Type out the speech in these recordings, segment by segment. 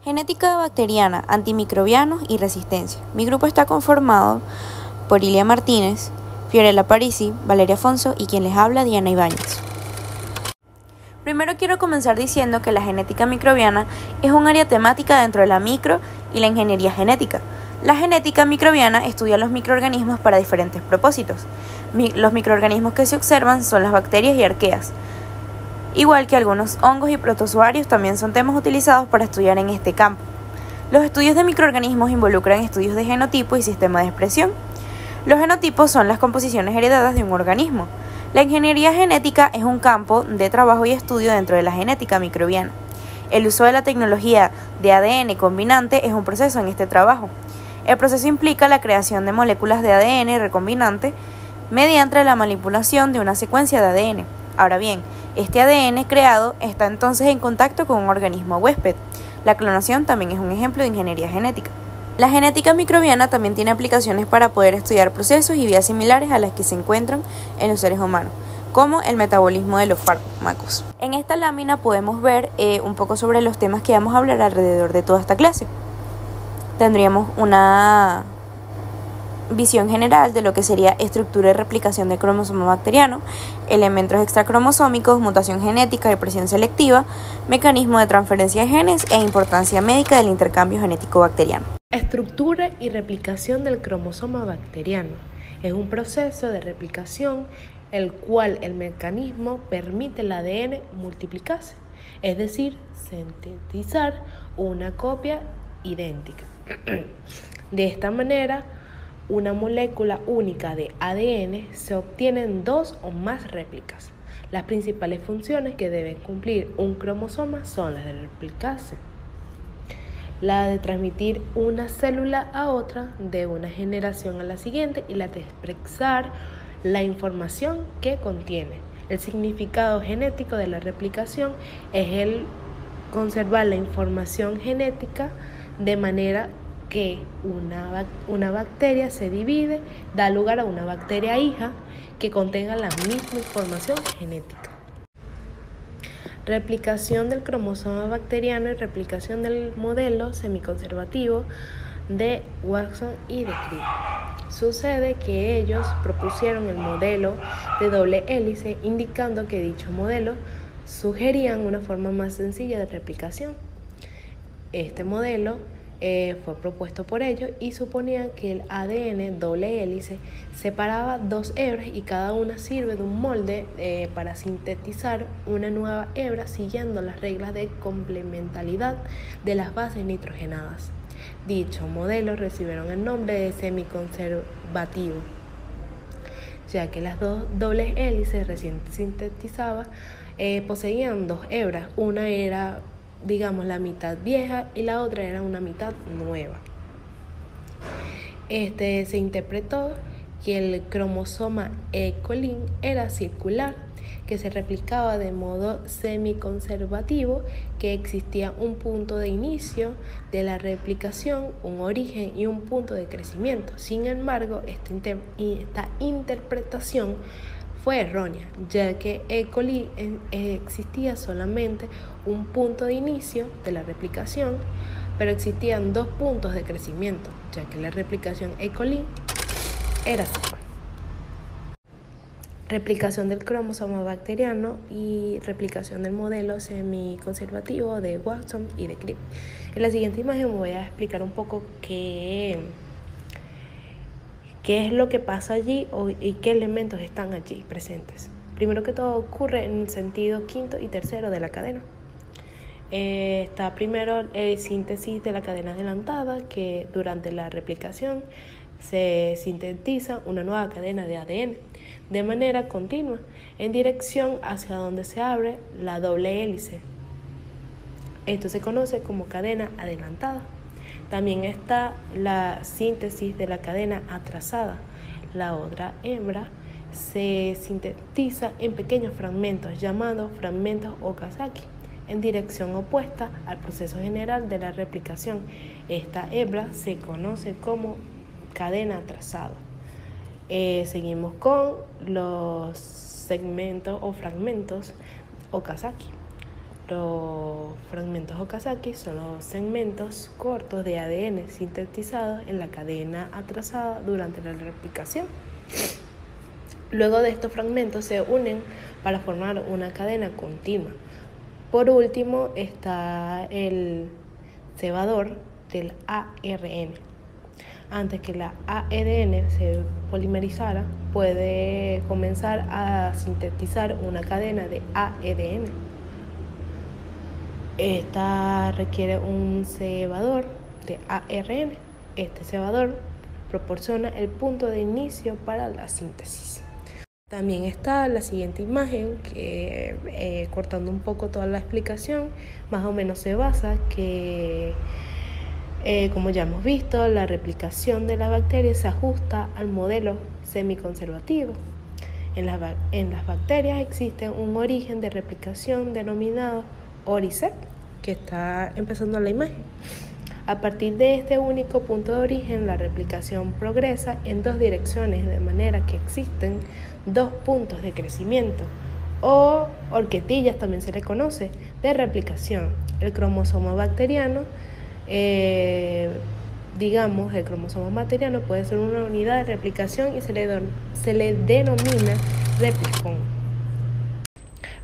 Genética bacteriana, antimicrobianos y resistencia. Mi grupo está conformado por Ilia Martínez, Fiorella Parisi, Valeria Afonso y quien les habla, Diana Ibáñez. Primero quiero comenzar diciendo que la genética microbiana es un área temática dentro de la micro y la ingeniería genética. La genética microbiana estudia los microorganismos para diferentes propósitos. Los microorganismos que se observan son las bacterias y arqueas. Igual que algunos hongos y protozoarios también son temas utilizados para estudiar en este campo. Los estudios de microorganismos involucran estudios de genotipo y sistema de expresión. Los genotipos son las composiciones heredadas de un organismo. La ingeniería genética es un campo de trabajo y estudio dentro de la genética microbiana. El uso de la tecnología de ADN combinante es un proceso en este trabajo. El proceso implica la creación de moléculas de ADN recombinante mediante la manipulación de una secuencia de ADN. Ahora bien, este ADN creado está entonces en contacto con un organismo huésped. La clonación también es un ejemplo de ingeniería genética. La genética microbiana también tiene aplicaciones para poder estudiar procesos y vías similares a las que se encuentran en los seres humanos, como el metabolismo de los fármacos. En esta lámina podemos ver un poco sobre los temas que vamos a hablar alrededor de toda esta clase. Tendríamos una visión general de lo que sería estructura y replicación del cromosoma bacteriano, elementos extracromosómicos, mutación genética y presión selectiva, mecanismo de transferencia de genes e importancia médica del intercambio genético bacteriano. Estructura y replicación del cromosoma bacteriano es un proceso de replicación el cual el mecanismo permite al ADN multiplicarse, es decir, sintetizar una copia idéntica. De esta manera, una molécula única de ADN se obtiene en 2 o más réplicas. Las principales funciones que debe cumplir un cromosoma son las de replicarse, la de transmitir una célula a otra de una generación a la siguiente y la de expresar la información que contiene. El significado genético de la replicación es el conservar la información genética de manera que una bacteria se divide, da lugar a una bacteria hija que contenga la misma información genética. Replicación del cromosoma bacteriano y replicación del modelo semiconservativo de Watson y de Crick. Sucede que ellos propusieron el modelo de doble hélice, indicando que dicho modelo sugerían una forma más sencilla de replicación. Este modelo fue propuesto por ellos y suponía que el ADN doble hélice separaba 2 hebras y cada una sirve de un molde para sintetizar una nueva hebra siguiendo las reglas de complementariedad de las bases nitrogenadas. Dicho modelo recibieron el nombre de semiconservativo, ya que las dos dobles hélices recién sintetizadas poseían 2 hebras, una era la mitad vieja y la otra era una mitad nueva. Se interpretó que el cromosoma E. coli era circular, que se replicaba de modo semiconservativo, que existía un punto de inicio de la replicación, un origen y un punto de crecimiento. Sin embargo, esta interpretación fue errónea, ya que E. coli existía solamente un punto de inicio de la replicación, pero existían 2 puntos de crecimiento, ya que la replicación E. coli era sexual. Replicación del cromosoma bacteriano y replicación del modelo semiconservativo de Watson y de Crick. En la siguiente imagen voy a explicar un poco qué es lo que pasa allí y qué elementos están allí presentes. Primero que todo ocurre en el sentido quinto y tercero de la cadena. Está primero síntesis de la cadena adelantada, que durante la replicación se sintetiza una nueva cadena de ADN de manera continua en dirección hacia donde se abre la doble hélice. Esto se conoce como cadena adelantada. También está la síntesis de la cadena atrasada. La otra hembra se sintetiza en pequeños fragmentos llamados fragmentos Okazaki, en dirección opuesta al proceso general de la replicación. Esta hebra se conoce como cadena atrasada. Seguimos con los segmentos o fragmentos Okazaki. Los fragmentos Okazaki son los segmentos cortos de ADN sintetizados en la cadena atrasada durante la replicación. Luego de estos fragmentos se unen para formar una cadena continua. Por último está el cebador del ARN. Antes que la ARN se polimerizara, puede comenzar a sintetizar una cadena de ARN. Esta requiere un cebador de ARN. Este cebador proporciona el punto de inicio para la síntesis. También está la siguiente imagen que, cortando un poco toda la explicación, más o menos se basa que, como ya hemos visto, la replicación de la bacteria se ajusta al modelo semiconservativo. En las bacterias existe un origen de replicación denominado ORICEP, que está empezando la imagen. A partir de este único punto de origen, la replicación progresa en dos direcciones, de manera que existen dos puntos de crecimiento, o horquetillas también se le conoce, de replicación. El cromosoma bacteriano, el cromosoma bacteriano puede ser una unidad de replicación y se le denomina replicón.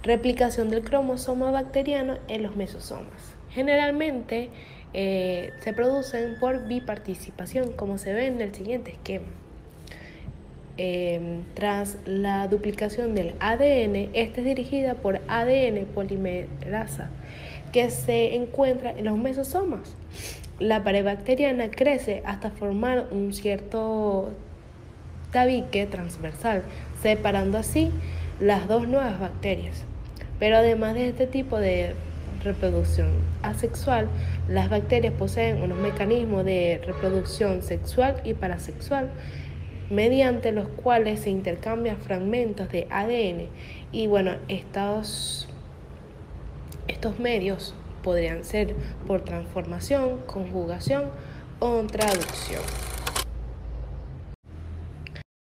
Replicación del cromosoma bacteriano en los mesosomas. Generalmente se producen por biparticipación, como se ve en el siguiente esquema. Tras la duplicación del ADN, esta es dirigida por ADN polimerasa, que se encuentra en los mesosomas. La pared bacteriana crece hasta formar un cierto tabique transversal, separando así las dos nuevas bacterias. Pero además de este tipo de reproducción asexual, las bacterias poseen unos mecanismos de reproducción sexual y parasexual, mediante los cuales se intercambian fragmentos de ADN. Y bueno, estos medios podrían ser por transformación, conjugación o traducción.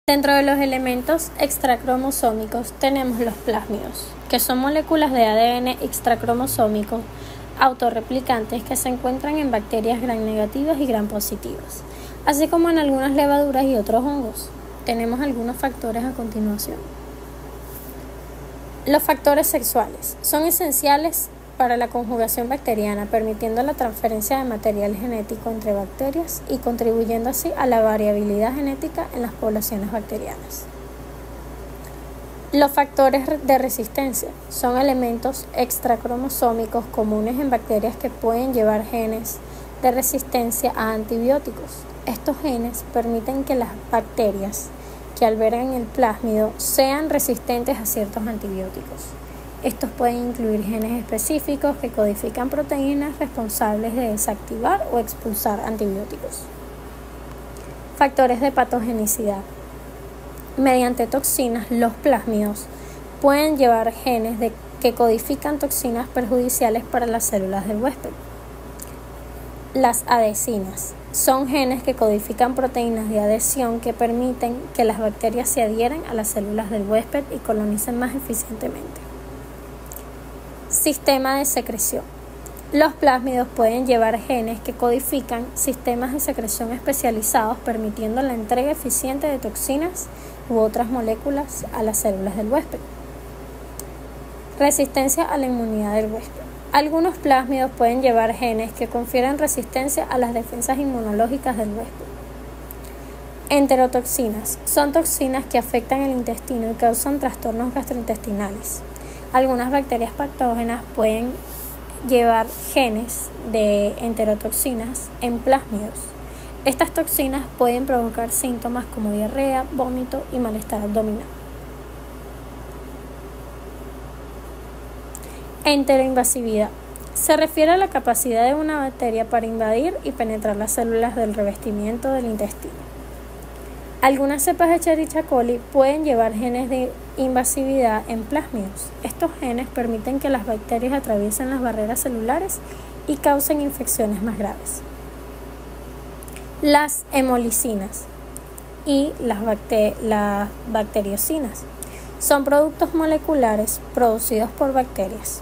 Dentro de los elementos extracromosómicos tenemos los plásmidos, que son moléculas de ADN extracromosómico autorreplicantes que se encuentran en bacterias gram negativas y gram positivas, así como en algunas levaduras y otros hongos. Tenemos algunos factores a continuación. Los factores sexuales son esenciales para la conjugación bacteriana, permitiendo la transferencia de material genético entre bacterias y contribuyendo así a la variabilidad genética en las poblaciones bacterianas. Los factores de resistencia son elementos extracromosómicos comunes en bacterias que pueden llevar genes de resistencia a antibióticos. Estos genes permiten que las bacterias que albergan el plásmido sean resistentes a ciertos antibióticos. Estos pueden incluir genes específicos que codifican proteínas responsables de desactivar o expulsar antibióticos. Factores de patogenicidad. Mediante toxinas, los plásmidos pueden llevar genes que codifican toxinas perjudiciales para las células del huésped. Las adhesinas son genes que codifican proteínas de adhesión que permiten que las bacterias se adhieran a las células del huésped y colonicen más eficientemente. Sistema de secreción. Los plásmidos pueden llevar genes que codifican sistemas de secreción especializados, permitiendo la entrega eficiente de toxinas u otras moléculas a las células del huésped. Resistencia a la inmunidad del huésped. Algunos plásmidos pueden llevar genes que confieren resistencia a las defensas inmunológicas del huésped. Enterotoxinas son toxinas que afectan el intestino y causan trastornos gastrointestinales. Algunas bacterias patógenas pueden llevar genes de enterotoxinas en plásmidos. Estas toxinas pueden provocar síntomas como diarrea, vómito y malestar abdominal. Enteroinvasividad. Se refiere a la capacidad de una bacteria para invadir y penetrar las células del revestimiento del intestino. Algunas cepas de Escherichia coli pueden llevar genes de invasividad en plásmidos. Estos genes permiten que las bacterias atraviesen las barreras celulares y causen infecciones más graves. Las hemolicinas y las bacteriocinas son productos moleculares producidos por bacterias.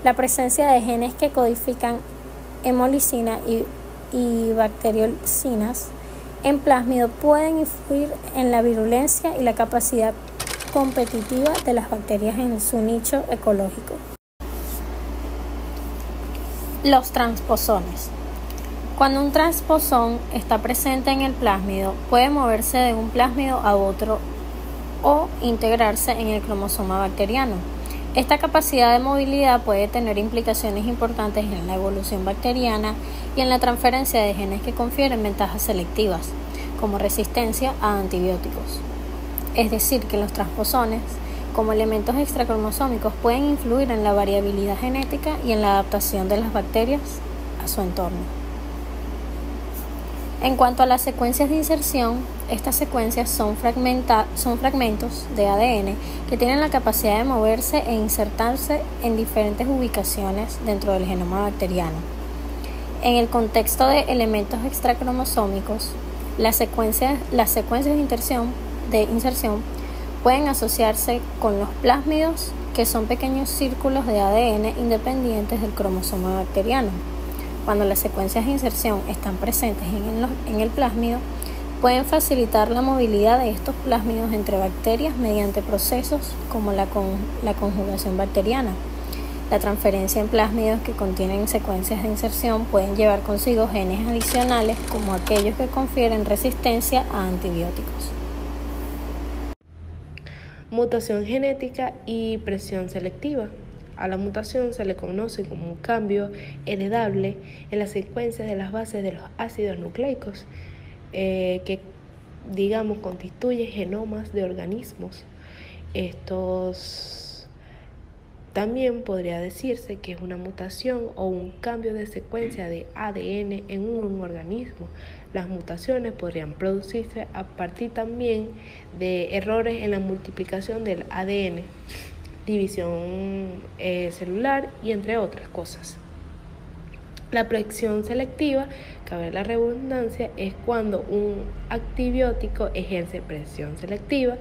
La presencia de genes que codifican hemolicina y bacteriocinas en plásmido pueden influir en la virulencia y la capacidad competitiva de las bacterias en su nicho ecológico. Los transposones. Cuando un transposón está presente en el plásmido, puede moverse de un plásmido a otro o integrarse en el cromosoma bacteriano. Esta capacidad de movilidad puede tener implicaciones importantes en la evolución bacteriana y en la transferencia de genes que confieren ventajas selectivas, como resistencia a antibióticos. Es decir, que los transposones, como elementos extracromosómicos, pueden influir en la variabilidad genética y en la adaptación de las bacterias a su entorno. En cuanto a las secuencias de inserción, estas secuencias son fragmentos de ADN que tienen la capacidad de moverse e insertarse en diferentes ubicaciones dentro del genoma bacteriano. En el contexto de elementos extracromosómicos, las secuencias de inserción pueden asociarse con los plásmidos, que son pequeños círculos de ADN independientes del cromosoma bacteriano. Cuando las secuencias de inserción están presentes en el plásmido, pueden facilitar la movilidad de estos plásmidos entre bacterias mediante procesos como la conjugación bacteriana. La transferencia en plásmidos que contienen secuencias de inserción pueden llevar consigo genes adicionales como aquellos que confieren resistencia a antibióticos. Mutación genética y presión selectiva. A la mutación se le conoce como un cambio heredable en las secuencias de las bases de los ácidos nucleicos que, constituyen genomas de organismos. Estos también podría decirse que es una mutación o un cambio de secuencia de ADN en un organismo. Las mutaciones podrían producirse a partir también de errores en la multiplicación del ADN, división celular y entre otras cosas. La presión selectiva, cabe la redundancia, es cuando un antibiótico ejerce presión selectiva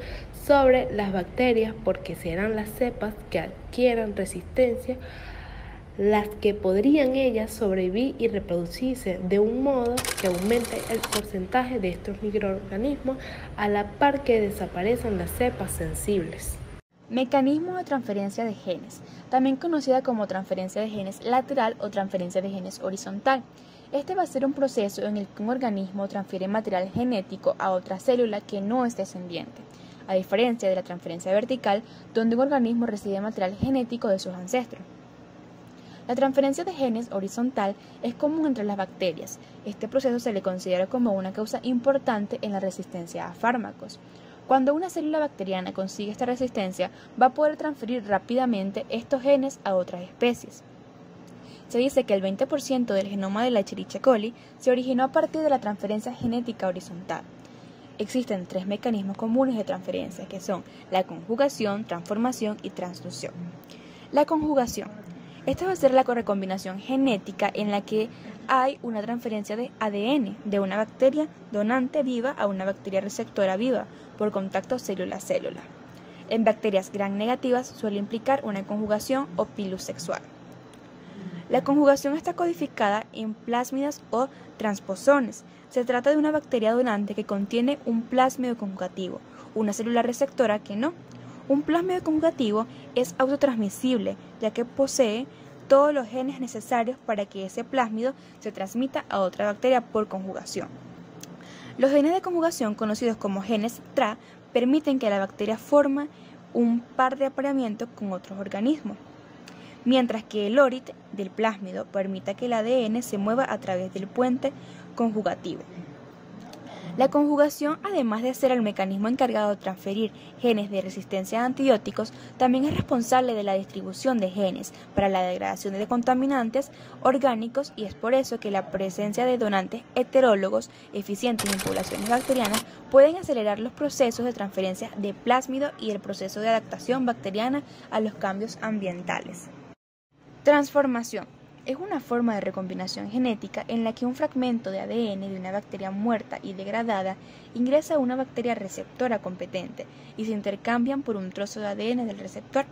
sobre las bacterias porque serán las cepas que adquieran resistencia las que podrían ellas sobrevivir y reproducirse de un modo que aumente el porcentaje de estos microorganismos a la par que desaparecen las cepas sensibles. Mecanismo de transferencia de genes, también conocida como transferencia de genes lateral o transferencia de genes horizontal. Este va a ser un proceso en el que un organismo transfiere material genético a otra célula que no es descendiente, a diferencia de la transferencia vertical, donde un organismo recibe material genético de sus ancestros. La transferencia de genes horizontal es común entre las bacterias. Este proceso se le considera como una causa importante en la resistencia a fármacos. Cuando una célula bacteriana consigue esta resistencia, va a poder transferir rápidamente estos genes a otras especies. Se dice que el 20% del genoma de la Escherichia coli se originó a partir de la transferencia genética horizontal. Existen 3 mecanismos comunes de transferencia, que son la conjugación, transformación y transducción. La conjugación. Esta va a ser la recombinación genética en la que hay una transferencia de ADN de una bacteria donante viva a una bacteria receptora viva por contacto célula-célula. En bacterias gram negativas suele implicar una conjugación o pilus sexual. La conjugación está codificada en plásmidas o transposones. Se trata de una bacteria donante que contiene un plásmido conjugativo, una célula receptora que no. Un plásmido conjugativo es autotransmisible, ya que posee todos los genes necesarios para que ese plásmido se transmita a otra bacteria por conjugación. Los genes de conjugación, conocidos como genes TRA, permiten que la bacteria forme un par de apareamientos con otros organismos, mientras que el ORIT del plásmido permite que el ADN se mueva a través del puente conjugativo. La conjugación, además de ser el mecanismo encargado de transferir genes de resistencia a antibióticos, también es responsable de la distribución de genes para la degradación de contaminantes orgánicos, y es por eso que la presencia de donantes heterólogos eficientes en poblaciones bacterianas pueden acelerar los procesos de transferencia de plásmido y el proceso de adaptación bacteriana a los cambios ambientales. Transformación. Es una forma de recombinación genética en la que un fragmento de ADN de una bacteria muerta y degradada ingresa a una bacteria receptora competente y se intercambian por un trozo de ADN del receptor.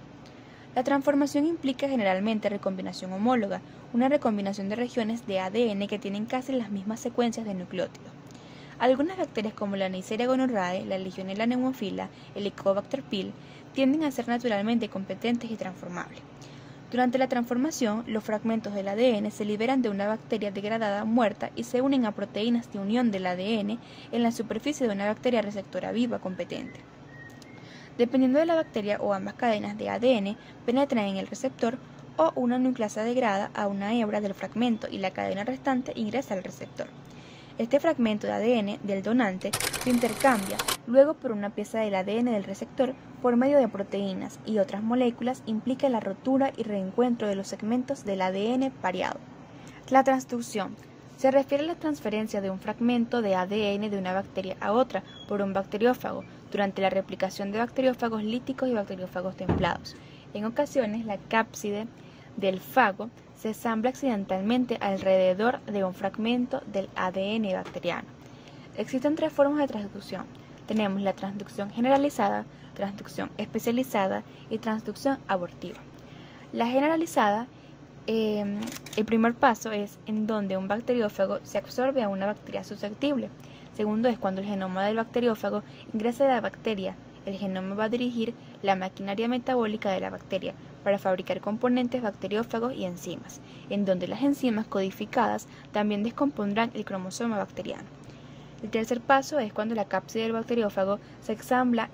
La transformación implica generalmente recombinación homóloga, una recombinación de regiones de ADN que tienen casi las mismas secuencias de nucleótidos. Algunas bacterias como la Neisseria gonorrhoeae, la Legionella pneumophila, el Helicobacter pylori tienden a ser naturalmente competentes y transformables. Durante la transformación, los fragmentos del ADN se liberan de una bacteria degradada muerta y se unen a proteínas de unión del ADN en la superficie de una bacteria receptora viva competente. Dependiendo de la bacteria o ambas cadenas de ADN penetran en el receptor o una nucleasa degrada a una hebra del fragmento y la cadena restante ingresa al receptor. Este fragmento de ADN del donante se intercambia luego por una pieza del ADN del receptor por medio de proteínas y otras moléculas implica la rotura y reencuentro de los segmentos del ADN pareado. La transducción se refiere a la transferencia de un fragmento de ADN de una bacteria a otra por un bacteriófago durante la replicación de bacteriófagos líticos y bacteriófagos templados. En ocasiones, la cápside del fago se ensambla accidentalmente alrededor de un fragmento del ADN bacteriano. Existen tres formas de transducción. Tenemos la transducción generalizada, transducción especializada y transducción abortiva. La generalizada, el primer paso es en donde un bacteriófago se absorbe a una bacteria susceptible. Segundo es cuando el genoma del bacteriófago ingresa a la bacteria. El genoma va a dirigir la maquinaria metabólica de la bacteria para fabricar componentes bacteriófagos y enzimas, en donde las enzimas codificadas también descompondrán el cromosoma bacteriano. El tercer paso es cuando la cápside del bacteriófago se ensambla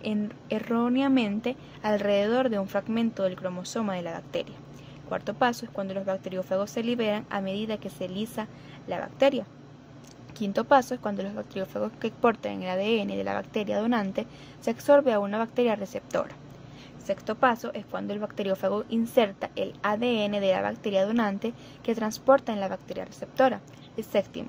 erróneamente alrededor de un fragmento del cromosoma de la bacteria. El cuarto paso es cuando los bacteriófagos se liberan a medida que se lisa la bacteria. Quinto paso es cuando los bacteriófagos que portan el ADN de la bacteria donante se absorbe a una bacteria receptora. Sexto paso es cuando el bacteriófago inserta el ADN de la bacteria donante que transporta en la bacteria receptora. Y séptimo,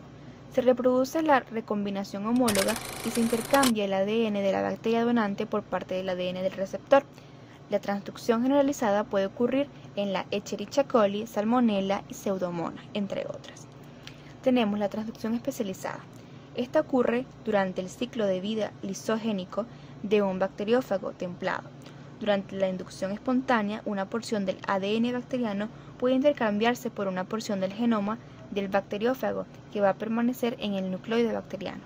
se reproduce la recombinación homóloga y se intercambia el ADN de la bacteria donante por parte del ADN del receptor. La transducción generalizada puede ocurrir en la Escherichia coli, Salmonella y Pseudomonas, entre otras. Tenemos la transducción especializada. Esta ocurre durante el ciclo de vida lisogénico de un bacteriófago templado. Durante la inducción espontánea, una porción del ADN bacteriano puede intercambiarse por una porción del genoma del bacteriófago que va a permanecer en el nucleoide bacteriano.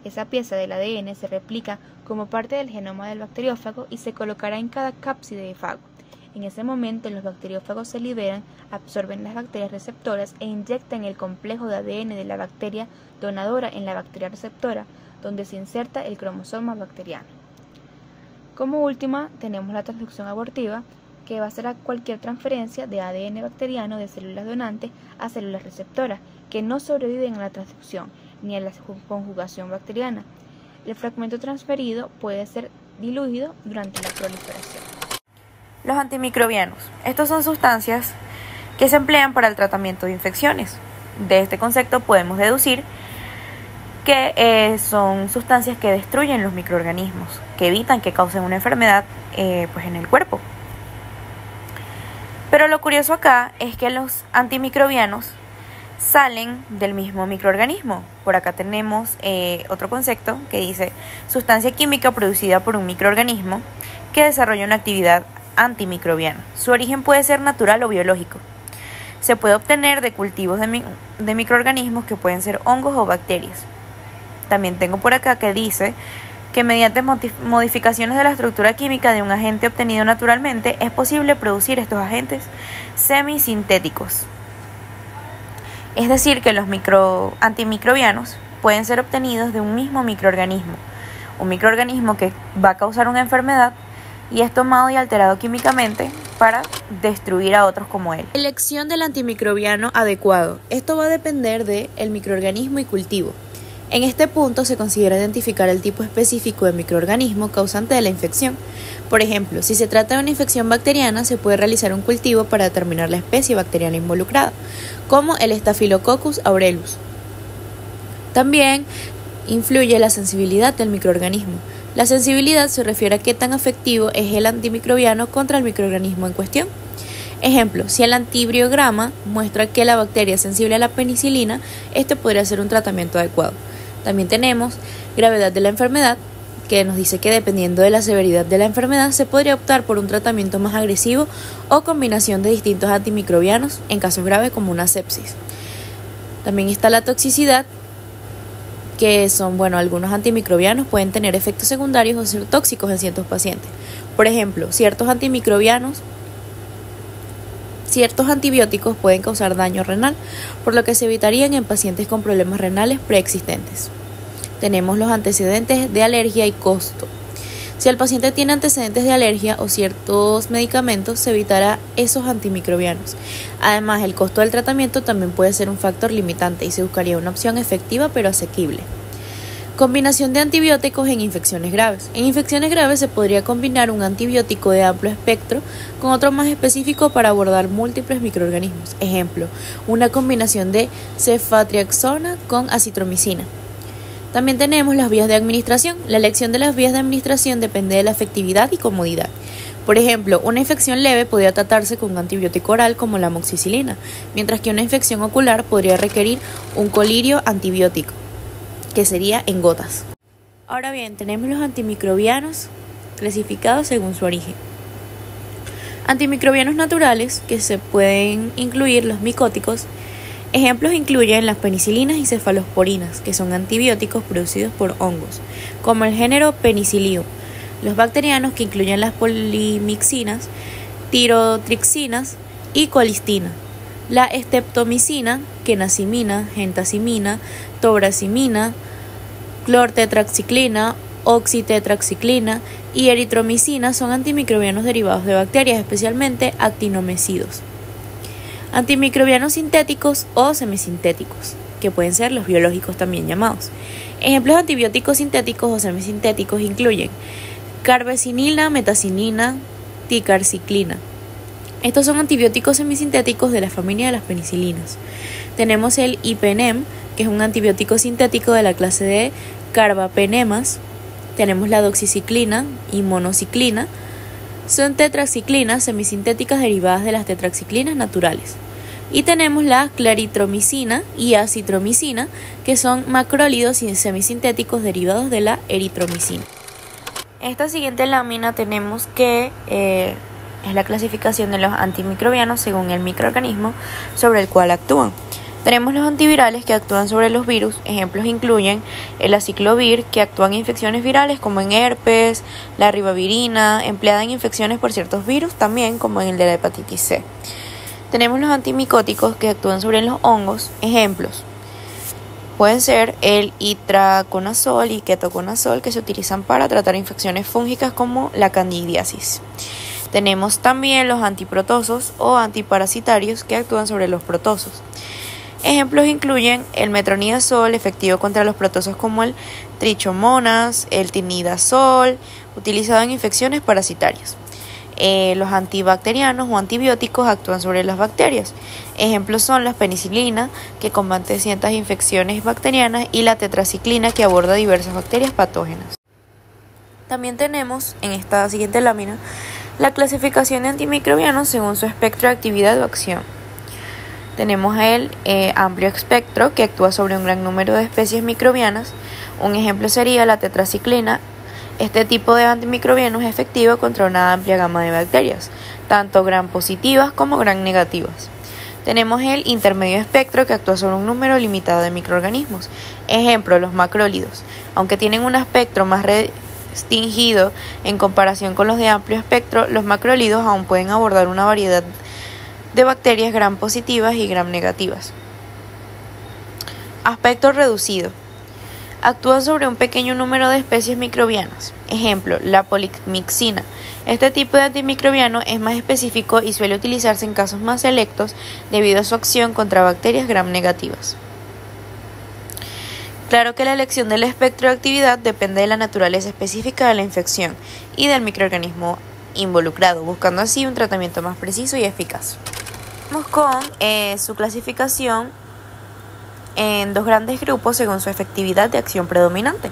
Esa pieza del ADN se replica como parte del genoma del bacteriófago y se colocará en cada cápside de fago. En ese momento, los bacteriófagos se liberan, absorben las bacterias receptoras e inyectan el complejo de ADN de la bacteria donadora en la bacteria receptora, donde se inserta el cromosoma bacteriano. Como última, tenemos la transducción abortiva, que va a ser a cualquier transferencia de ADN bacteriano de células donantes a células receptoras, que no sobreviven a la transducción ni a la conjugación bacteriana. El fragmento transferido puede ser diluido durante la proliferación. Los antimicrobianos. Estos son sustancias que se emplean para el tratamiento de infecciones. De este concepto podemos deducir que son sustancias que destruyen los microorganismos, que evitan que causen una enfermedad en el cuerpo. Pero lo curioso acá es que los antimicrobianos salen del mismo microorganismo. Por acá tenemos otro concepto que dice sustancia química producida por un microorganismo que desarrolla una actividad antimicrobiana. Su origen puede ser natural o biológico. Se puede obtener de cultivos de microorganismos que pueden ser hongos o bacterias. También tengo por acá que dice que mediante modificaciones de la estructura química de un agente obtenido naturalmente es posible producir estos agentes semisintéticos. Es decir, que los antimicrobianos pueden ser obtenidos de un mismo microorganismo. Un microorganismo que va a causar una enfermedad y es tomado y alterado químicamente para destruir a otros como él. Elección del antimicrobiano adecuado. Esto va a depender del microorganismo y cultivo. En este punto se considera identificar el tipo específico de microorganismo causante de la infección. Por ejemplo, si se trata de una infección bacteriana, se puede realizar un cultivo para determinar la especie bacteriana involucrada, como el Staphylococcus aureus. También influye la sensibilidad del microorganismo. La sensibilidad se refiere a qué tan efectivo es el antimicrobiano contra el microorganismo en cuestión. Ejemplo, si el antibriograma muestra que la bacteria es sensible a la penicilina, este podría ser un tratamiento adecuado. También tenemos gravedad de la enfermedad, que nos dice que dependiendo de la severidad de la enfermedad se podría optar por un tratamiento más agresivo o combinación de distintos antimicrobianos en casos graves como una sepsis. También está la toxicidad, que son, algunos antimicrobianos pueden tener efectos secundarios o ser tóxicos en ciertos pacientes. Por ejemplo, ciertos antibióticos pueden causar daño renal, por lo que se evitarían en pacientes con problemas renales preexistentes. Tenemos los antecedentes de alergia y costo. Si el paciente tiene antecedentes de alergia o ciertos medicamentos, se evitará esos antimicrobianos. Además, el costo del tratamiento también puede ser un factor limitante y se buscaría una opción efectiva pero asequible. Combinación de antibióticos en infecciones graves. En infecciones graves se podría combinar un antibiótico de amplio espectro con otro más específico para abordar múltiples microorganismos. Ejemplo, una combinación de cefatriaxona con acitromicina. También tenemos las vías de administración. La elección de las vías de administración depende de la efectividad y comodidad. Por ejemplo, una infección leve podría tratarse con un antibiótico oral como la amoxicilina, mientras que una infección ocular podría requerir un colirio antibiótico, que sería en gotas. Ahora bien, tenemos los antimicrobianos clasificados según su origen. Antimicrobianos naturales, que se pueden incluir los micóticos. Ejemplos incluyen las penicilinas y cefalosporinas, que son antibióticos producidos por hongos, como el género Penicillium. Los bacterianos, que incluyen las polimixinas, tirotrixinas y colistina. La streptomicina, quinacimina, gentacimina, tobracimina, clortetraxiclina, oxitetraxiclina y eritromicina son antimicrobianos derivados de bacterias, especialmente actinomicidos. Antimicrobianos sintéticos o semisintéticos, que pueden ser los biológicos también llamados. Ejemplos de antibióticos sintéticos o semisintéticos incluyen carbecinina, metacinina, ticarciclina. Estos son antibióticos semisintéticos de la familia de las penicilinas. Tenemos el ipenem, que es un antibiótico sintético de la clase de carbapenemas. Tenemos la doxiciclina y monociclina. Son tetraciclinas semisintéticas derivadas de las tetraciclinas naturales. Y tenemos la claritromicina y acitromicina, que son macrólidos semisintéticos derivados de la eritromicina. En esta siguiente lámina tenemos que es la clasificación de los antimicrobianos según el microorganismo sobre el cual actúan. Tenemos los antivirales que actúan sobre los virus. Ejemplos incluyen el aciclovir, que actúa en infecciones virales como en herpes, la ribavirina, empleada en infecciones por ciertos virus, también como en el de la hepatitis C. Tenemos los antimicóticos que actúan sobre los hongos. Ejemplos pueden ser el itraconazol y ketoconazol, que se utilizan para tratar infecciones fúngicas como la candidiasis. Tenemos también los antiprotosos o antiparasitarios que actúan sobre los protosos. Ejemplos incluyen el metronidazol, efectivo contra los protosos como el trichomonas, el tinidazol, utilizado en infecciones parasitarias. Los antibacterianos o antibióticos actúan sobre las bacterias. Ejemplos son la penicilina, que combate ciertas infecciones bacterianas, y la tetraciclina, que aborda diversas bacterias patógenas. También tenemos, en esta siguiente lámina, la clasificación de antimicrobianos según su espectro de actividad o acción. Tenemos el amplio espectro, que actúa sobre un gran número de especies microbianas. Un ejemplo sería la tetraciclina. Este tipo de antimicrobiano es efectivo contra una amplia gama de bacterias, tanto gram positivas como gram negativas. Tenemos el intermedio espectro, que actúa sobre un número limitado de microorganismos. Ejemplo, los macrólidos. Aunque tienen un espectro más restringido en comparación con los de amplio espectro, los macrólidos aún pueden abordar una variedad de bacterias gram positivas y gram negativas. Aspecto reducido. Actúa sobre un pequeño número de especies microbianas. Ejemplo, la polimixina. Este tipo de antimicrobiano es más específico y suele utilizarse en casos más selectos debido a su acción contra bacterias gram negativas. Claro que la elección del espectro de actividad depende de la naturaleza específica de la infección y del microorganismo involucrado, buscando así un tratamiento más preciso y eficaz. Vamos con su clasificación en dos grandes grupos según su efectividad de acción predominante.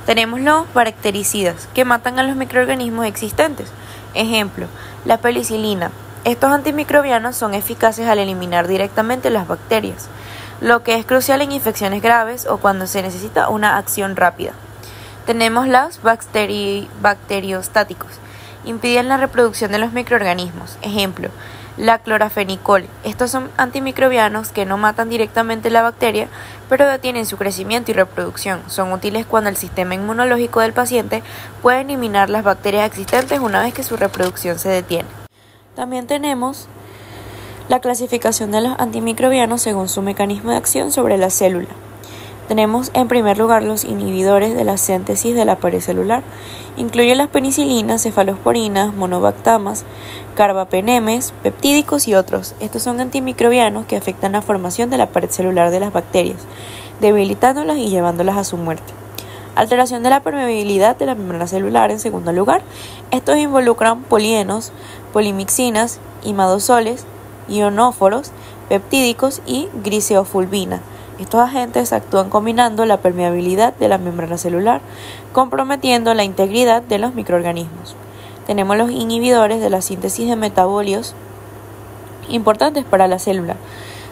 Tenemos los bactericidas, que matan a los microorganismos existentes. Ejemplo, la penicilina. Estos antimicrobianos son eficaces al eliminar directamente las bacterias, lo que es crucial en infecciones graves o cuando se necesita una acción rápida. Tenemos los bacteriostáticos. Impiden la reproducción de los microorganismos. Ejemplo, la clorafenicol. Estos son antimicrobianos que no matan directamente la bacteria, pero detienen su crecimiento y reproducción. Son útiles cuando el sistema inmunológico del paciente puede eliminar las bacterias existentes una vez que su reproducción se detiene. También tenemos la clasificación de los antimicrobianos según su mecanismo de acción sobre la célula. Tenemos en primer lugar los inhibidores de la síntesis de la pared celular. Incluyen las penicilinas, cefalosporinas, monobactamas, carbapenemes, peptídicos y otros. Estos son antimicrobianos que afectan la formación de la pared celular de las bacterias, debilitándolas y llevándolas a su muerte. Alteración de la permeabilidad de la membrana celular en segundo lugar. Estos involucran polienos, polimixinas, imadosoles, ionóforos, peptídicos y griseofulvina. Estos agentes actúan combinando la permeabilidad de la membrana celular, comprometiendo la integridad de los microorganismos. Tenemos los inhibidores de la síntesis de metabolitos importantes para la célula.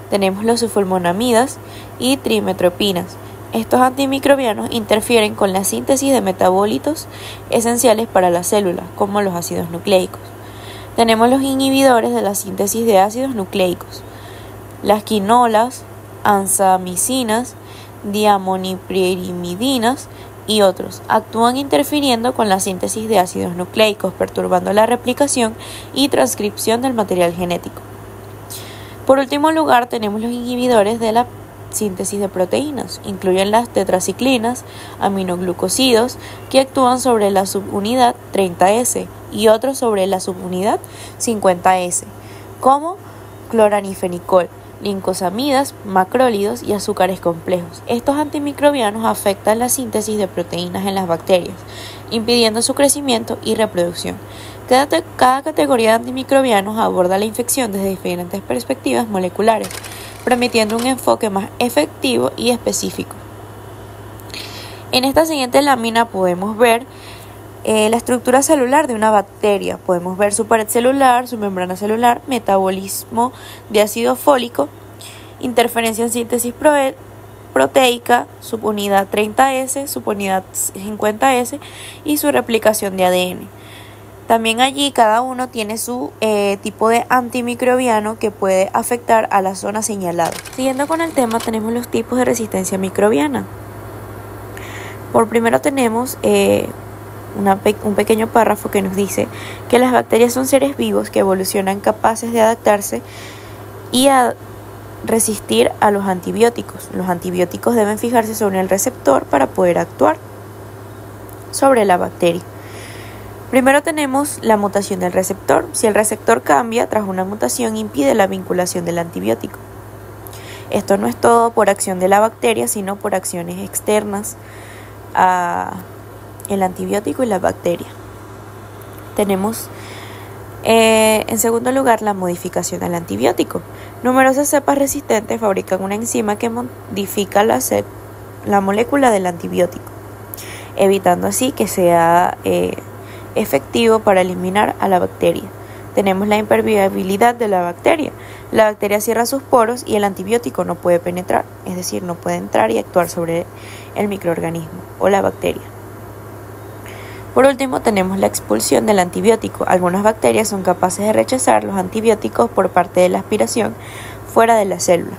Tenemos los sulfonamidas y trimetropinas. Estos antimicrobianos interfieren con la síntesis de metabolitos esenciales para la célula, como los ácidos nucleicos. Tenemos los inhibidores de la síntesis de ácidos nucleicos. Las quinolas, ansamicinas, diamonipirimidinas y otros actúan interfiriendo con la síntesis de ácidos nucleicos, perturbando la replicación y transcripción del material genético. Por último lugar, tenemos los inhibidores de la síntesis de proteínas. Incluyen las tetraciclinas, aminoglucósidos, que actúan sobre la subunidad 30S y otros sobre la subunidad 50S, como cloranifenicol, lincosamidas, macrólidos y azúcares complejos. Estos antimicrobianos afectan la síntesis de proteínas en las bacterias, impidiendo su crecimiento y reproducción. Cada categoría de antimicrobianos aborda la infección desde diferentes perspectivas moleculares, permitiendo un enfoque más efectivo y específico. En esta siguiente lámina podemos ver la estructura celular de una bacteria. Podemos ver su pared celular, su membrana celular, metabolismo de ácido fólico, interferencia en síntesis proteica, subunidad 30S, subunidad 50S y su replicación de ADN. También allí cada uno tiene su tipo de antimicrobiano que puede afectar a la zona señalada. Siguiendo con el tema, tenemos los tipos de resistencia microbiana. Por primero tenemos un pequeño párrafo que nos dice que las bacterias son seres vivos que evolucionan capaces de adaptarse y a resistir a los antibióticos. Los antibióticos deben fijarse sobre el receptor para poder actuar sobre la bacteria. Primero tenemos la mutación del receptor. Si el receptor cambia tras una mutación, impide la vinculación del antibiótico. Esto no es todo por acción de la bacteria, sino por acciones externas a el antibiótico y la bacteria. Tenemos en segundo lugar la modificación del antibiótico. Numerosas cepas resistentes fabrican una enzima que modifica la molécula del antibiótico, evitando así que sea efectivo para eliminar a la bacteria. Tenemos la impermeabilidad de la bacteria. La bacteria cierra sus poros y el antibiótico no puede penetrar, es decir, no puede entrar y actuar sobre el microorganismo o la bacteria. Por último, tenemos la expulsión del antibiótico. Algunas bacterias son capaces de rechazar los antibióticos por parte de la aspiración fuera de la célula.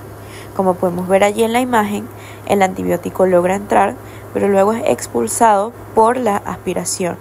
Como podemos ver allí en la imagen, el antibiótico logra entrar, pero luego es expulsado por la aspiración.